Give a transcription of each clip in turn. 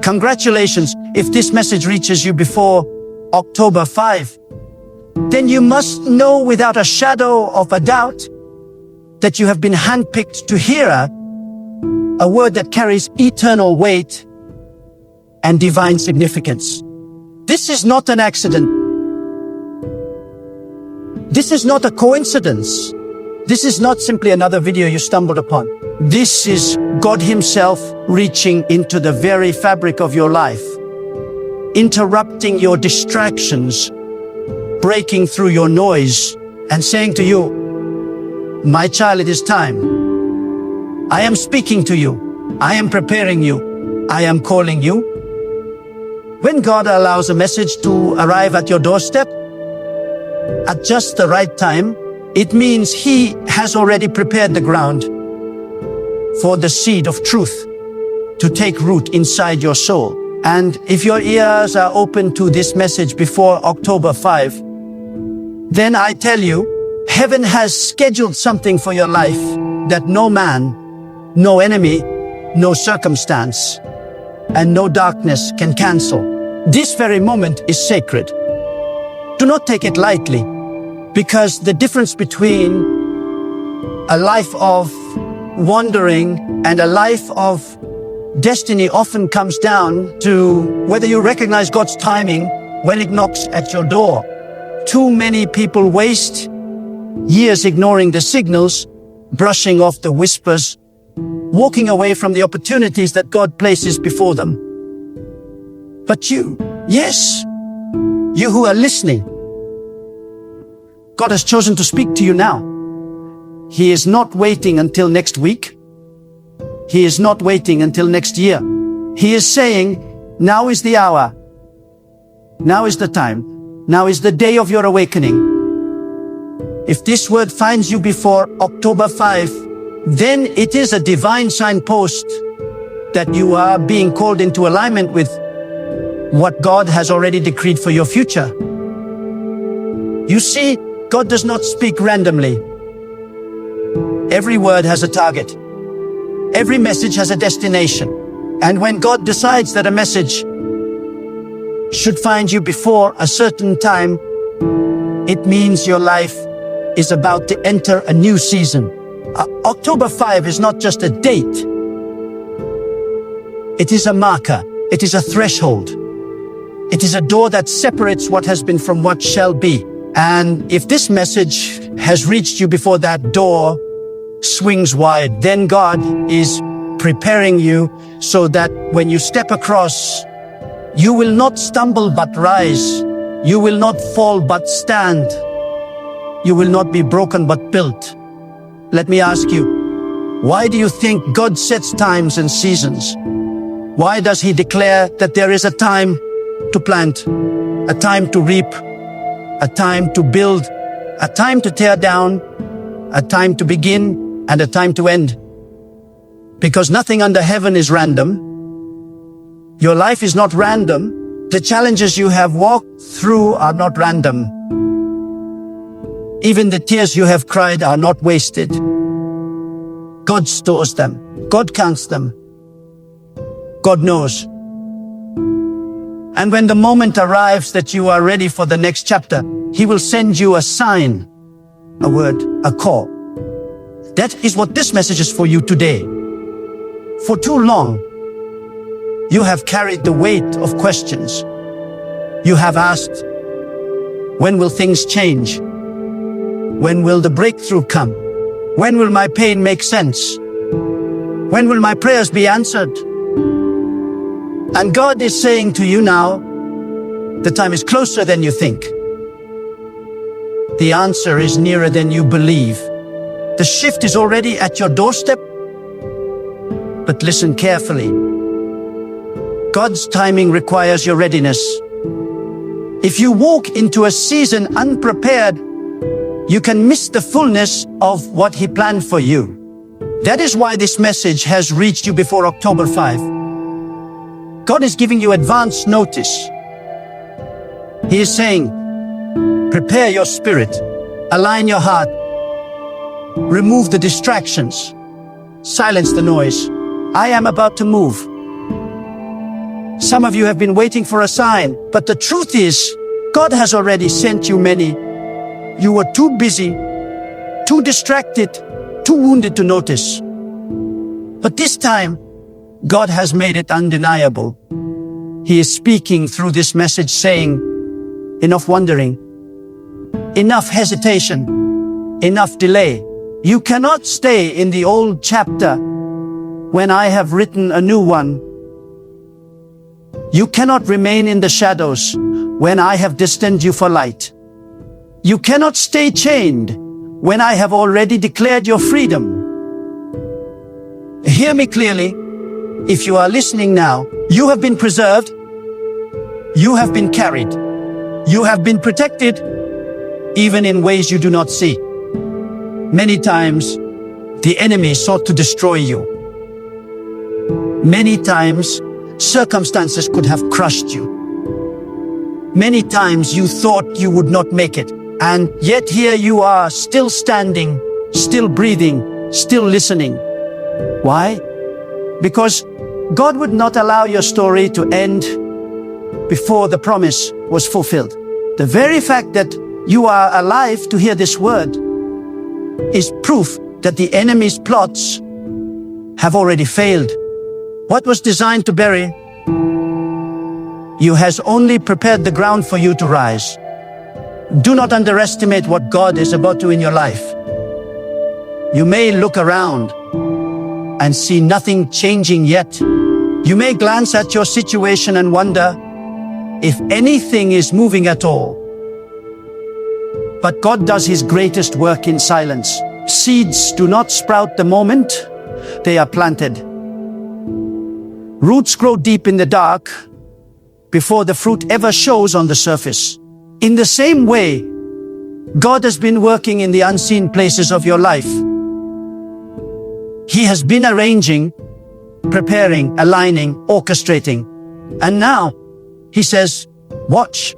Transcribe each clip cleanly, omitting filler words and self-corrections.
Congratulations, if this message reaches you before October 5, then you must know without a shadow of a doubt that you have been handpicked to hear a word that carries eternal weight and divine significance. This is not an accident. This is not a coincidence. This is not simply another video you stumbled upon. This is God Himself reaching into the very fabric of your life, interrupting your distractions, breaking through your noise, and saying to you, "My child, it is time. I am speaking to you. I am preparing you. I am calling you." When God allows a message to arrive at your doorstep at just the right time, it means He has already prepared the ground for the seed of truth to take root inside your soul. And if your ears are open to this message before October 5, then I tell you, heaven has scheduled something for your life that no man, no enemy, no circumstance, and no darkness can cancel. This very moment is sacred. Do not take it lightly, because the difference between a life of wandering and a life of destiny often comes down to whether you recognize God's timing when it knocks at your door. Too many people waste years ignoring the signals, brushing off the whispers, walking away from the opportunities that God places before them. But you, yes, you who are listening, God has chosen to speak to you now. He is not waiting until next week. He is not waiting until next year. He is saying, now is the hour. Now is the time. Now is the day of your awakening. If this word finds you before October 5, then it is a divine signpost that you are being called into alignment with what God has already decreed for your future. You see, God does not speak randomly. Every word has a target. Every message has a destination. And when God decides that a message should find you before a certain time, it means your life is about to enter a new season. October 5 is not just a date. It is a marker. It is a threshold. It is a door that separates what has been from what shall be. And if this message has reached you before that door swings wide, then God is preparing you so that when you step across, you will not stumble but rise. You will not fall but stand. You will not be broken but built. Let me ask you, why do you think God sets times and seasons? Why does He declare that there is a time to plant, a time to reap, a time to build, a time to tear down, a time to begin, and a time to end? Because nothing under heaven is random. Your life is not random. The challenges you have walked through are not random. Even the tears you have cried are not wasted. God stores them. God counts them. God knows. And when the moment arrives that you are ready for the next chapter, He will send you a sign, a word, a call. That is what this message is for you today. For too long, you have carried the weight of questions. You have asked, when will things change? When will the breakthrough come? When will my pain make sense? When will my prayers be answered? And God is saying to you now, the time is closer than you think. The answer is nearer than you believe. The shift is already at your doorstep. But listen carefully. God's timing requires your readiness. If you walk into a season unprepared, you can miss the fullness of what He planned for you. That is why this message has reached you before October 5. God is giving you advance notice. He is saying, prepare your spirit, align your heart, remove the distractions, silence the noise. I am about to move. Some of you have been waiting for a sign, but the truth is, God has already sent you many. You were too busy, too distracted, too wounded to notice. But this time, God has made it undeniable. He is speaking through this message saying, enough wondering, enough hesitation, enough delay. You cannot stay in the old chapter when I have written a new one. You cannot remain in the shadows when I have destined you for light. You cannot stay chained when I have already declared your freedom. Hear me clearly. If you are listening now, you have been preserved, you have been carried, you have been protected, even in ways you do not see. Many times, the enemy sought to destroy you. Many times, circumstances could have crushed you. Many times you thought you would not make it, and yet here you are, still standing, still breathing, still listening. Why? Because God would not allow your story to end before the promise was fulfilled. The very fact that you are alive to hear this word is proof that the enemy's plots have already failed. What was designed to bury you has only prepared the ground for you to rise. Do not underestimate what God is about to do in your life. You may look around and see nothing changing yet. You may glance at your situation and wonder if anything is moving at all. But God does His greatest work in silence. Seeds do not sprout the moment they are planted. Roots grow deep in the dark before the fruit ever shows on the surface. In the same way, God has been working in the unseen places of your life. He has been arranging, preparing, aligning, orchestrating. And now, He says, watch.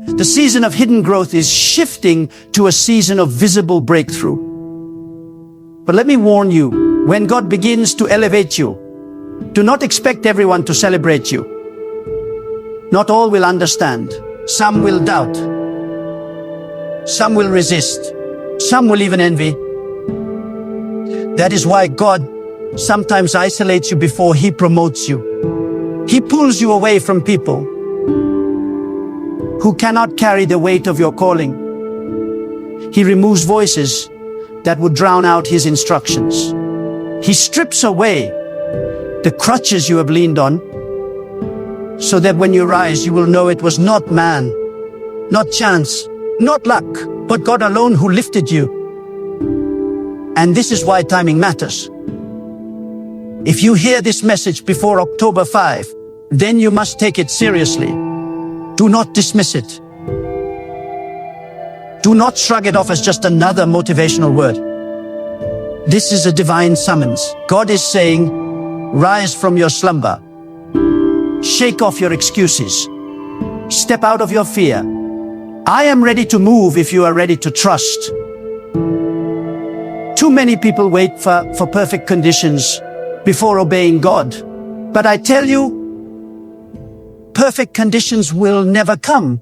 The season of hidden growth is shifting to a season of visible breakthrough. But let me warn you, when God begins to elevate you, do not expect everyone to celebrate you. Not all will understand. Some will doubt. Some will resist. Some will even envy. That is why God sometimes isolates you before He promotes you. He pulls you away from people who cannot carry the weight of your calling. He removes voices that would drown out His instructions. He strips away the crutches you have leaned on, so that when you rise, you will know it was not man, not chance, not luck, but God alone who lifted you. And this is why timing matters. If you hear this message before October 5, then you must take it seriously. Do not dismiss it. Do not shrug it off as just another motivational word. This is a divine summons. God is saying, rise from your slumber. Shake off your excuses. Step out of your fear. I am ready to move if you are ready to trust. Too many people wait for perfect conditions before obeying God. But I tell you, perfect conditions will never come.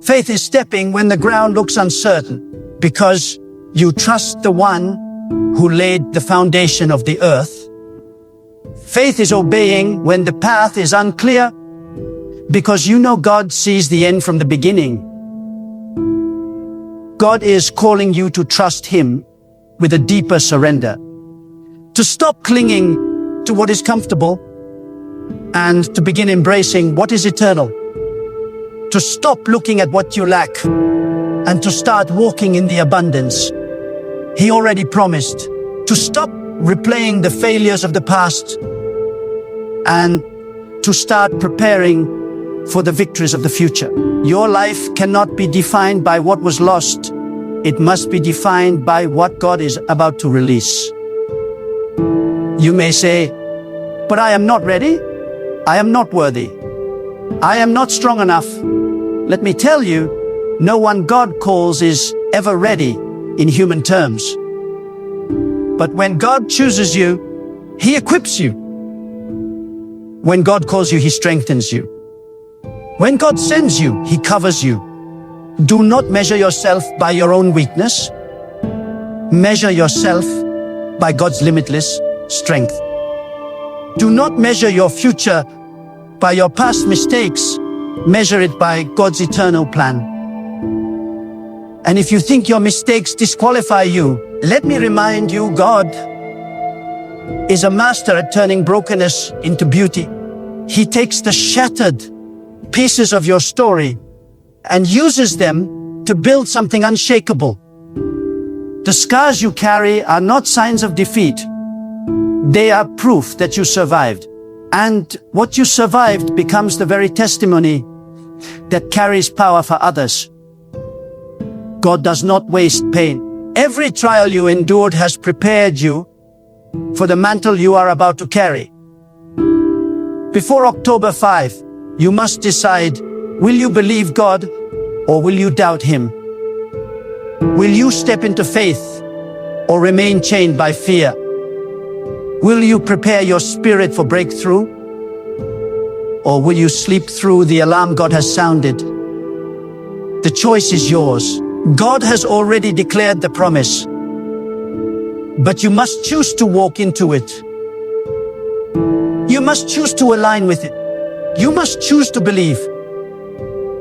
Faith is stepping when the ground looks uncertain, because you trust the one who laid the foundation of the earth. Faith is obeying when the path is unclear, because you know God sees the end from the beginning. God is calling you to trust Him with a deeper surrender, to stop clinging to what is comfortable and to begin embracing what is eternal, to stop looking at what you lack and to start walking in the abundance He already promised, to stop replaying the failures of the past and to start preparing for the victories of the future. Your life cannot be defined by what was lost. It must be defined by what God is about to release. You may say, but I am not ready. I am not worthy. I am not strong enough. Let me tell you, no one God calls is ever ready in human terms. But when God chooses you, He equips you. When God calls you, He strengthens you. When God sends you, He covers you. Do not measure yourself by your own weakness. Measure yourself by God's limitless strength. Do not measure your future by your past mistakes. Measure it by God's eternal plan. And if you think your mistakes disqualify you, let me remind you, God is a master at turning brokenness into beauty. He takes the shattered pieces of your story and uses them to build something unshakable. The scars you carry are not signs of defeat. They are proof that you survived. And what you survived becomes the very testimony that carries power for others. God does not waste pain. Every trial you endured has prepared you for the mantle you are about to carry. Before October 5, you must decide, will you believe God or will you doubt Him? Will you step into faith or remain chained by fear? Will you prepare your spirit for breakthrough? Or will you sleep through the alarm God has sounded? The choice is yours. God has already declared the promise, but you must choose to walk into it. You must choose to align with it. You must choose to believe.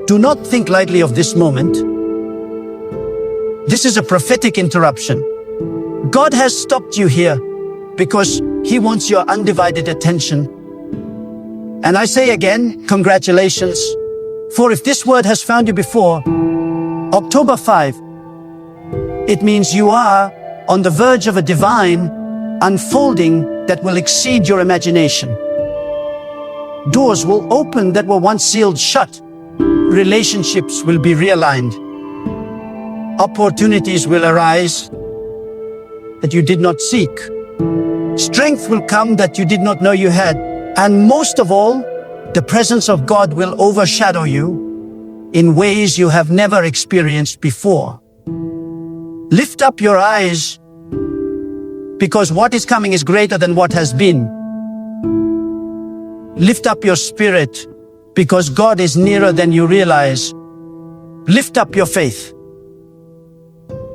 Do not think lightly of this moment. This is a prophetic interruption. God has stopped you here because He wants your undivided attention. And I say again, congratulations. For if this word has found you before October 5, it means you are on the verge of a divine unfolding that will exceed your imagination. Doors will open that were once sealed shut. Relationships will be realigned. Opportunities will arise that you did not seek. Strength will come that you did not know you had. And most of all, the presence of God will overshadow you in ways you have never experienced before. Lift up your eyes, because what is coming is greater than what has been. Lift up your spirit, because God is nearer than you realize. Lift up your faith,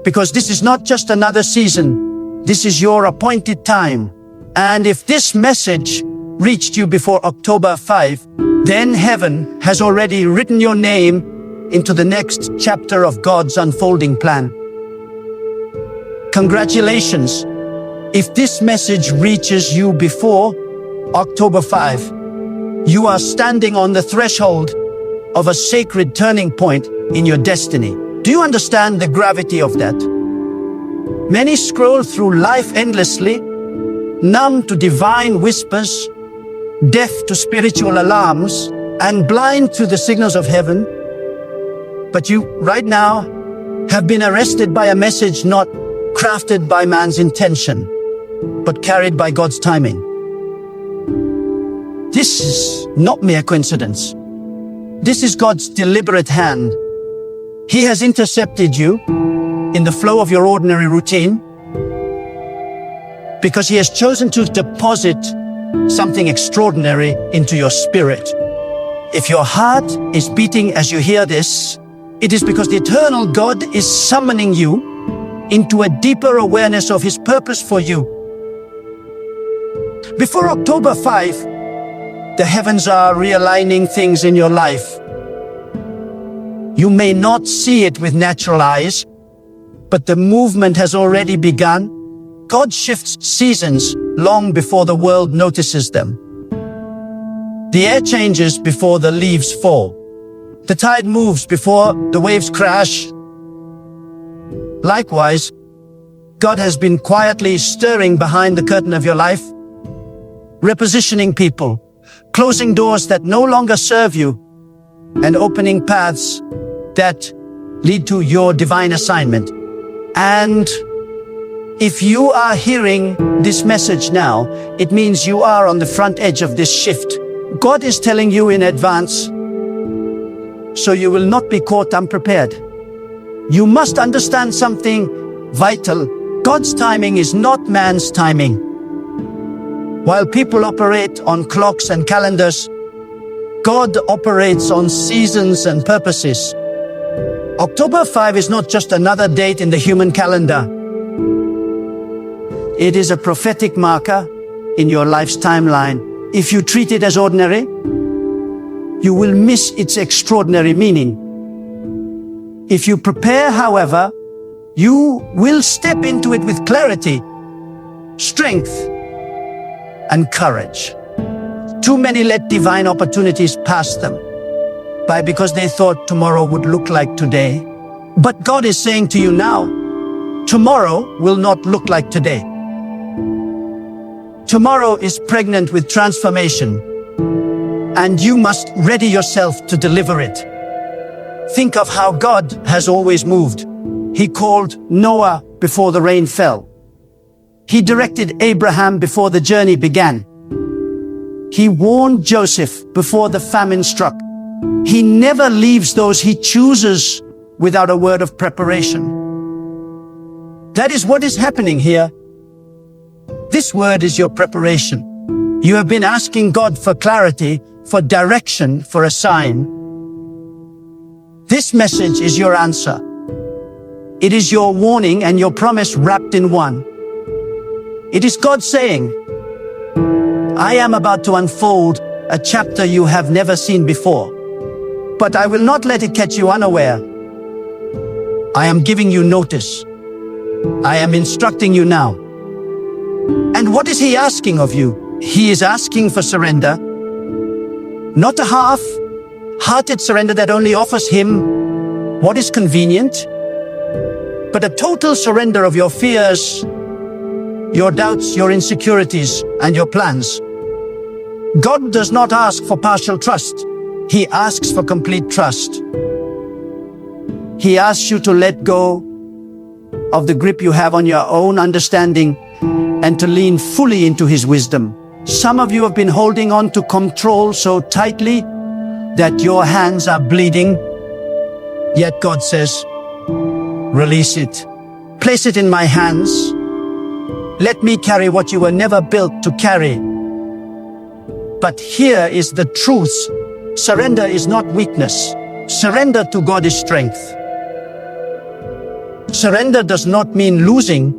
because this is not just another season. This is your appointed time. And if this message reached you before October 5, then heaven has already written your name into the next chapter of God's unfolding plan. Congratulations. If this message reaches you before October 5, you are standing on the threshold of a sacred turning point in your destiny. Do you understand the gravity of that? Many scroll through life endlessly, numb to divine whispers, deaf to spiritual alarms, and blind to the signals of heaven. But you, right now, have been arrested by a message not crafted by man's intention, but carried by God's timing. This is not mere coincidence. This is God's deliberate hand. He has intercepted you in the flow of your ordinary routine because He has chosen to deposit something extraordinary into your spirit. If your heart is beating as you hear this, it is because the eternal God is summoning you into a deeper awareness of His purpose for you. Before October 5, the heavens are realigning things in your life. You may not see it with natural eyes, but the movement has already begun. God shifts seasons long before the world notices them. The air changes before the leaves fall. The tide moves before the waves crash. Likewise, God has been quietly stirring behind the curtain of your life, repositioning people, closing doors that no longer serve you, and opening paths that lead to your divine assignment. And if you are hearing this message now, it means you are on the front edge of this shift. God is telling you in advance, so you will not be caught unprepared. You must understand something vital. God's timing is not man's timing. While people operate on clocks and calendars, God operates on seasons and purposes. October 5 is not just another date in the human calendar. It is a prophetic marker in your life's timeline. If you treat it as ordinary, you will miss its extraordinary meaning. If you prepare, however, you will step into it with clarity, strength, and courage. Too many let divine opportunities pass them by because they thought tomorrow would look like today. But God is saying to you now, tomorrow will not look like today. Tomorrow is pregnant with transformation, and you must ready yourself to deliver it. Think of how God has always moved. He called Noah before the rain fell. He directed Abraham before the journey began. He warned Joseph before the famine struck. He never leaves those he chooses without a word of preparation. That is what is happening here. This word is your preparation. You have been asking God for clarity, for direction, for a sign. This message is your answer. It is your warning and your promise wrapped in one. It is God saying, I am about to unfold a chapter you have never seen before, but I will not let it catch you unaware. I am giving you notice. I am instructing you now. And what is He asking of you? He is asking for surrender. Not a half-hearted surrender that only offers Him what is convenient, but a total surrender of your fears, your doubts, your insecurities, and your plans. God does not ask for partial trust. He asks for complete trust. He asks you to let go of the grip you have on your own understanding and to lean fully into His wisdom. Some of you have been holding on to control so tightly that your hands are bleeding. Yet God says, release it. Place it in my hands. Let me carry what you were never built to carry. But here is the truth. Surrender is not weakness. Surrender to God is strength. Surrender does not mean losing.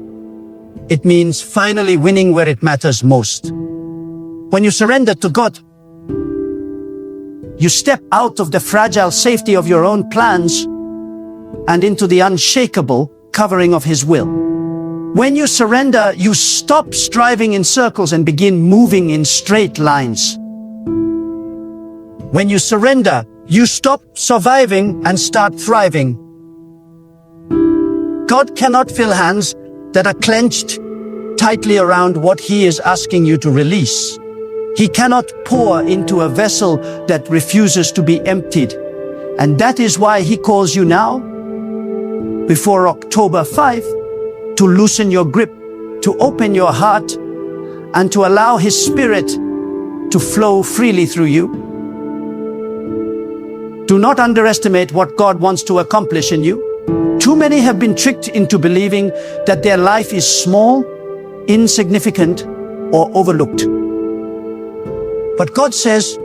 It means finally winning where it matters most. When you surrender to God, you step out of the fragile safety of your own plans and into the unshakable covering of His will. When you surrender, you stop striving in circles and begin moving in straight lines. When you surrender, you stop surviving and start thriving. God cannot fill hands that are clenched tightly around what He is asking you to release. He cannot pour into a vessel that refuses to be emptied. And that is why He calls you now, before October 5, to loosen your grip, to open your heart, and to allow His Spirit to flow freely through you. Do not underestimate what God wants to accomplish in you. Too many have been tricked into believing that their life is small, insignificant, or overlooked. But God says,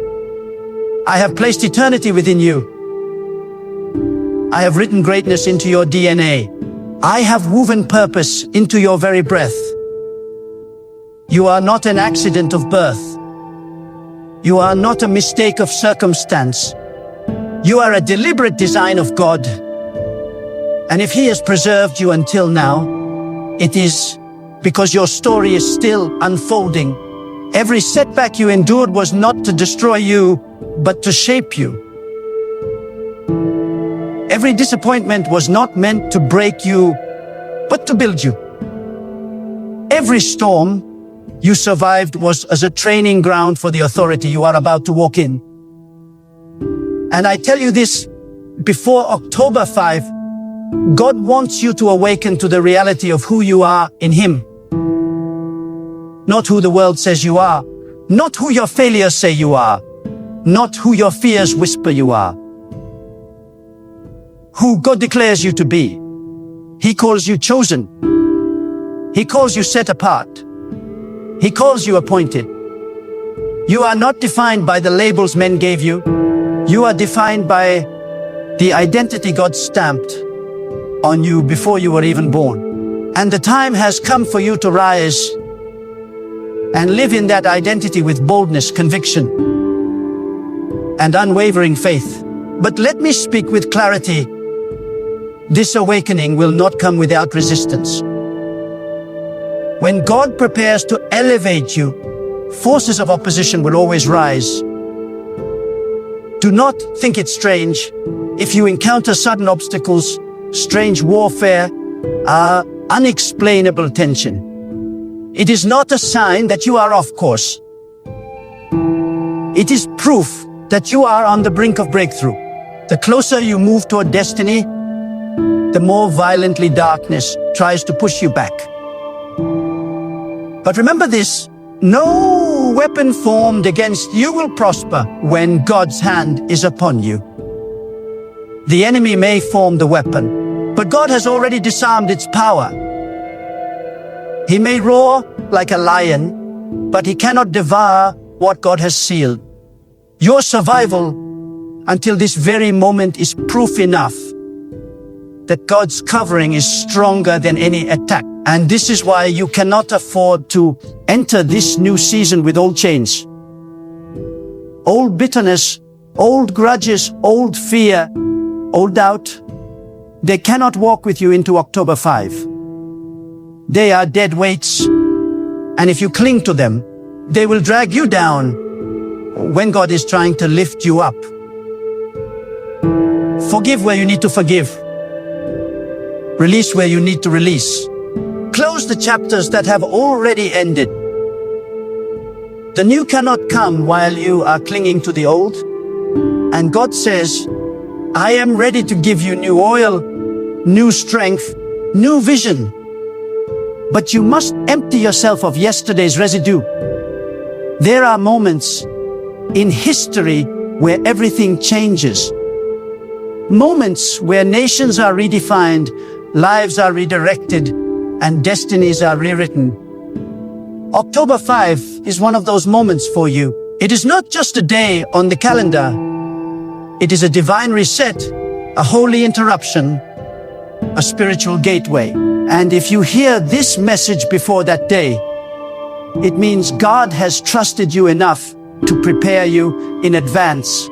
I have placed eternity within you. I have written greatness into your DNA. I have woven purpose into your very breath. You are not an accident of birth. You are not a mistake of circumstance. You are a deliberate design of God. And if He has preserved you until now, it is because your story is still unfolding. Every setback you endured was not to destroy you, but to shape you. Every disappointment was not meant to break you, but to build you. Every storm you survived was as a training ground for the authority you are about to walk in. And I tell you this, before October 5, God wants you to awaken to the reality of who you are in Him. Not who the world says you are, not who your failures say you are, not who your fears whisper you are. Who God declares you to be. He calls you chosen. He calls you set apart. He calls you appointed. You are not defined by the labels men gave you. You are defined by the identity God stamped on you before you were even born. And the time has come for you to rise and live in that identity with boldness, conviction, and unwavering faith. But let me speak with clarity. This awakening will not come without resistance. When God prepares to elevate you, forces of opposition will always rise. Do not think it strange if you encounter sudden obstacles, strange warfare, unexplainable tension. It is not a sign that you are off course. It is proof that you are on the brink of breakthrough. The closer you move toward destiny, the more violently darkness tries to push you back. But remember this, no weapon formed against you will prosper when God's hand is upon you. The enemy may form the weapon, but God has already disarmed its power. He may roar like a lion, but he cannot devour what God has sealed. Your survival until this very moment is proof enough that God's covering is stronger than any attack. And this is why you cannot afford to enter this new season with old chains, old bitterness, old grudges, old fear, old doubt. They cannot walk with you into October 5. They are dead weights, and if you cling to them, they will drag you down when God is trying to lift you up. Forgive where you need to forgive. Release where you need to release. Close the chapters that have already ended. The new cannot come while you are clinging to the old. And God says, I am ready to give you new oil, new strength, new vision. But you must empty yourself of yesterday's residue. There are moments in history where everything changes. Moments where nations are redefined, lives are redirected, and destinies are rewritten. October 5 is one of those moments for you. It is not just a day on the calendar. It is a divine reset, a holy interruption, a spiritual gateway. And if you hear this message before that day, it means God has trusted you enough to prepare you in advance.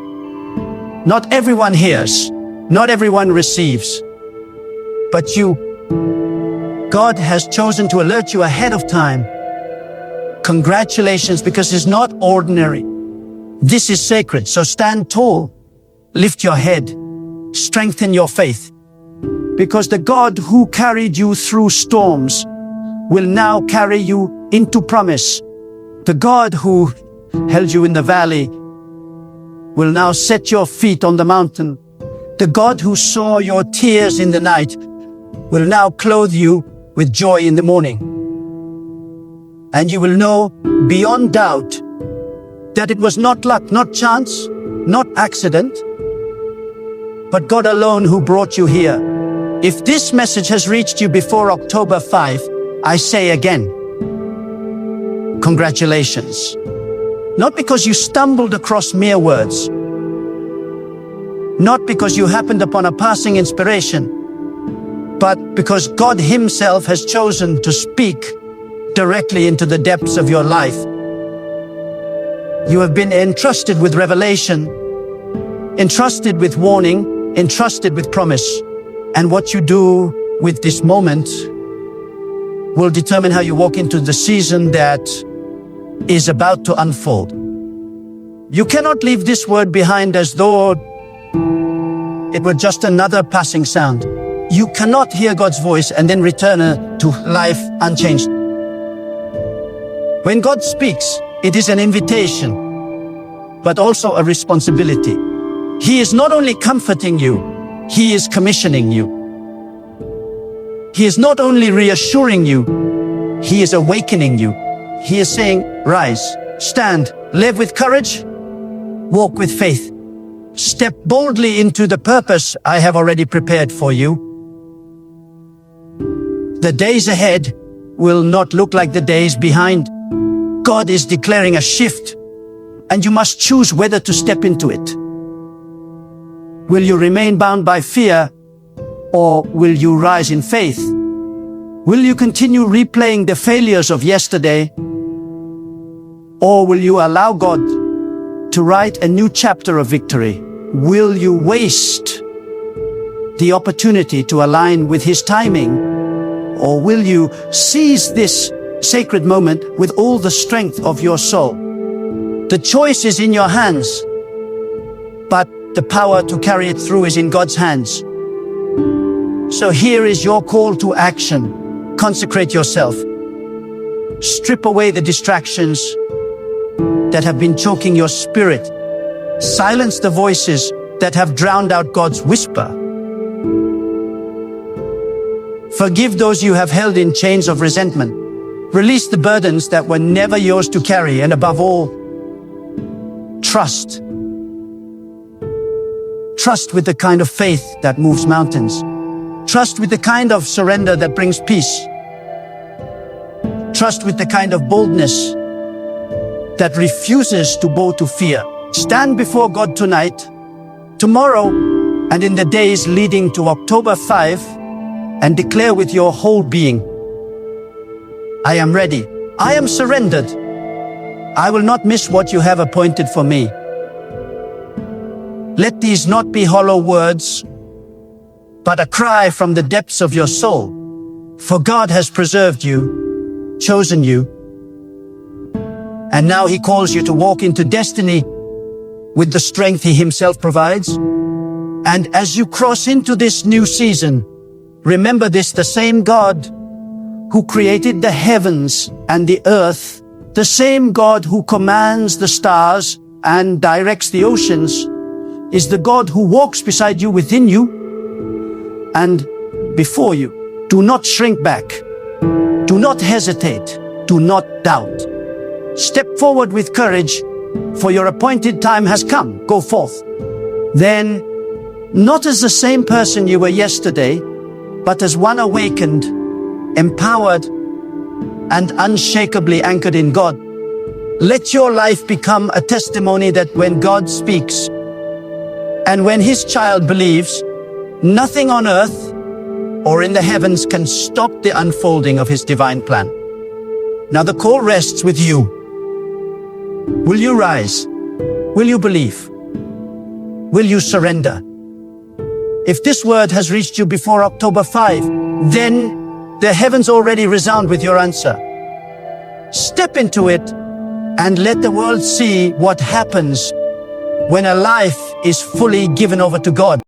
Not everyone hears, not everyone receives, but God has chosen to alert you ahead of time. Congratulations, because it's not ordinary. This is sacred, so stand tall, lift your head, strengthen your faith, because the God who carried you through storms will now carry you into promise. The God who held you in the valley will now set your feet on the mountain. The God who saw your tears in the night will now clothe you with joy in the morning. And you will know beyond doubt that it was not luck, not chance, not accident, but God alone who brought you here. If this message has reached you before October 5, I say again, congratulations. Not because you stumbled across mere words, not because you happened upon a passing inspiration, but because God Himself has chosen to speak directly into the depths of your life. You have been entrusted with revelation, entrusted with warning, entrusted with promise. And what you do with this moment will determine how you walk into the season that is about to unfold. You cannot leave this word behind as though it were just another passing sound. You cannot hear God's voice and then return to life unchanged. When God speaks, it is an invitation, but also a responsibility. He is not only comforting you, He is commissioning you. He is not only reassuring you, He is awakening you. He is saying, rise, stand, live with courage, walk with faith. Step boldly into the purpose I have already prepared for you. The days ahead will not look like the days behind. God is declaring a shift, and you must choose whether to step into it. Will you remain bound by fear, or will you rise in faith? Will you continue replaying the failures of yesterday, or will you allow God to write a new chapter of victory? Will you waste the opportunity to align with His timing, or will you seize this sacred moment with all the strength of your soul? The choice is in your hands, but the power to carry it through is in God's hands. So here is your call to action. Consecrate yourself. Strip away the distractions that have been choking your spirit. Silence the voices that have drowned out God's whisper. Forgive those you have held in chains of resentment. Release the burdens that were never yours to carry, and above all, trust. Trust with the kind of faith that moves mountains. Trust with the kind of surrender that brings peace. Trust with the kind of boldness that refuses to bow to fear. Stand before God tonight, tomorrow, and in the days leading to October 5, and declare with your whole being, I am ready. I am surrendered. I will not miss what you have appointed for me. Let these not be hollow words, but a cry from the depths of your soul. For God has preserved you, chosen you, and now He calls you to walk into destiny with the strength He Himself provides. And as you cross into this new season, remember this: the same God who created the heavens and the earth, the same God who commands the stars and directs the oceans, is the God who walks beside you, within you, and before you. Do not shrink back. Do not hesitate. Do not doubt. Step forward with courage, for your appointed time has come. Go forth. Then, not as the same person you were yesterday, but as one awakened, empowered, and unshakably anchored in God. Let your life become a testimony that when God speaks, and when His child believes, nothing on earth or in the heavens can stop the unfolding of His divine plan. Now the call rests with you. Will you rise? Will you believe? Will you surrender? If this word has reached you before October 5, then the heavens already resound with your answer. Step into it and let the world see what happens when a life is fully given over to God.